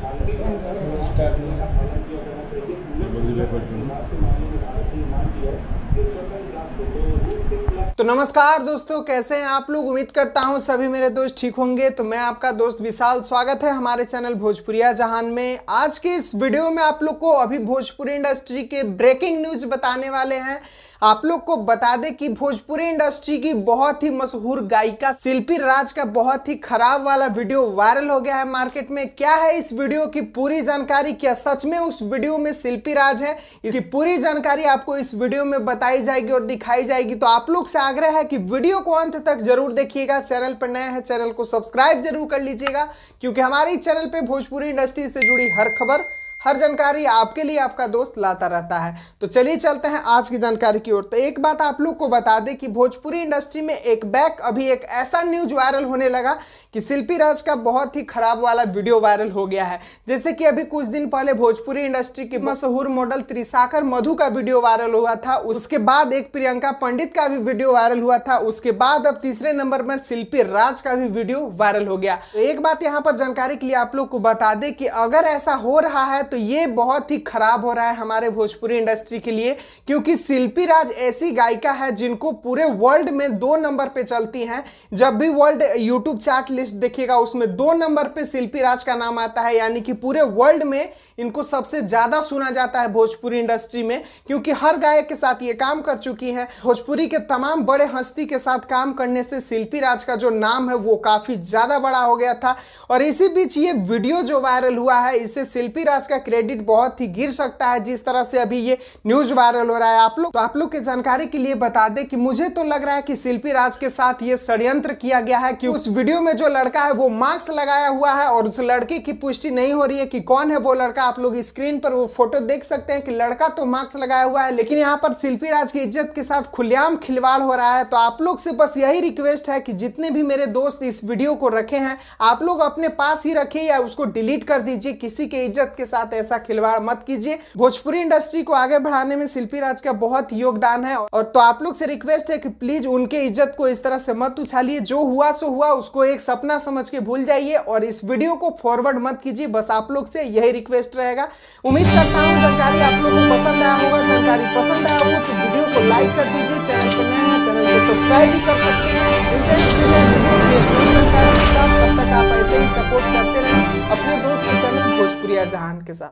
ऐसे अंधेरा तो नमस्कार दोस्तों, कैसे हैं आप लोग। उम्मीद करता हूं सभी मेरे दोस्त ठीक होंगे। तो मैं आपका दोस्त विशाल, स्वागत है हमारे चैनल भोजपुरिया जहान में। आज के इस वीडियो में आप लोग को अभी भोजपुरी इंडस्ट्री के ब्रेकिंग न्यूज बताने वाले हैं। आप लोग को बता दें कि भोजपुरी इंडस्ट्री की बहुत ही मशहूर गायिका शिल्पी राज का बहुत ही खराब वाला वीडियो वायरल हो गया है मार्केट में। क्या है इस वीडियो की पूरी जानकारी, क्या सच में उस वीडियो में शिल्पी राज है, इसकी पूरी जानकारी आपको इस वीडियो में बताई जाएगी और दिखाई जाएगी। तो आप लोग से आग्रह है कि वीडियो को अंत तक जरूर देखिएगा। चैनल पर नए हैं, चैनल को सब्सक्राइब जरूर कर लीजिएगा, क्योंकि हमारे चैनल पे भोजपुरी इंडस्ट्री से जुड़ी हर खबर, हर जानकारी आपके लिए आपका दोस्त लाता रहता है। तो चलिए चलते हैं आज की जानकारी की ओर। तो एक बात आप लोग को बता दें कि भोजपुरी इंडस्ट्री में अभी एक ऐसा न्यूज वायरल होने लगा कि शिल्पी राज का बहुत ही खराब वाला वीडियो वायरल हो गया है। जैसे कि अभी कुछ दिन पहले भोजपुरी इंडस्ट्री की मशहूर मॉडल त्रिशाखर मधु का वीडियो वायरल हुआ था, उसके बाद एक प्रियंका पंडित का भी वीडियो वायरल हुआ था, उसके बाद अब तीसरे नंबर पर शिल्पी राज का भी वीडियो वायरल हो गया। तो एक बात यहाँ पर जानकारी के लिए आप लोग को बता दें कि अगर ऐसा हो रहा है तो ये बहुत ही खराब हो रहा है हमारे भोजपुरी इंडस्ट्री के लिए, क्योंकि शिल्पी राज ऐसी गायिका है जिनको पूरे वर्ल्ड में 2 नंबर पे चलती हैं। जब भी वर्ल्ड यूट्यूब चार्ट लिस्ट देखिएगा उसमें 2 नंबर पे शिल्पी राज का नाम आता है, यानी कि पूरे वर्ल्ड में इनको सबसे ज्यादा सुना जाता है भोजपुरी इंडस्ट्री में, क्योंकि हर गायक के साथ ये काम कर चुकी हैं। भोजपुरी के तमाम बड़े हस्ती के साथ काम करने से शिल्पी राज का जो नाम है वो काफी ज्यादा बड़ा हो गया था। और इसी बीच ये वीडियो जो वायरल हुआ है, इससे शिल्पी राज का क्रेडिट बहुत ही गिर सकता है, जिस तरह से अभी ये न्यूज वायरल हो रहा है। आप लोग की जानकारी के लिए बता दें कि मुझे तो लग रहा है कि शिल्पी राज के साथ ये षड्यंत्र किया गया है, कि उस वीडियो में जो लड़का है वो मास्क लगाया हुआ है और उस लड़के की पुष्टि नहीं हो रही है कि कौन है वो लड़का। आप लोग स्क्रीन पर वो फोटो देख सकते हैं कि लड़का तो मास्क लगाया हुआ है, लेकिन यहाँ पर शिल्पी राज की इज्जत के साथ खुलेआम खिलवाड़ हो रहा है। तो आप लोग से बस यही रिक्वेस्ट है कि जितने भी मेरे दोस्त इस वीडियो को रखे हैं, आप लोग अपने पास ही रखिए या उसको डिलीट कर दीजिए। किसी के इज्जत के साथ ऐसा खिलवाड़ मत कीजिए। भोजपुरी इंडस्ट्री को आगे बढ़ाने में शिल्पी राज का बहुत योगदान है, और तो आप लोग से रिक्वेस्ट है कि प्लीज उनके इज्जत को इस तरह से मत उछालिए। जो हुआ सो हुआ, उसको एक सपना समझ के भूल जाइए और इस वीडियो को फॉरवर्ड मत कीजिए। बस आप लोग से यही रिक्वेस्ट रहेगा। उम्मीद करता हूँ जानकारी आप लोगों को पसंद आया होगा। जानकारी पसंद आया हो तो वीडियो को लाइक कर दीजिए, चैनल पर नए हैं चैनल को सब्सक्राइब भी कर सकते हैं। तब तक आप ऐसे ही सपोर्ट करते रहें अपने दोस्त के चैनल भोजपुरिया जहान के साथ।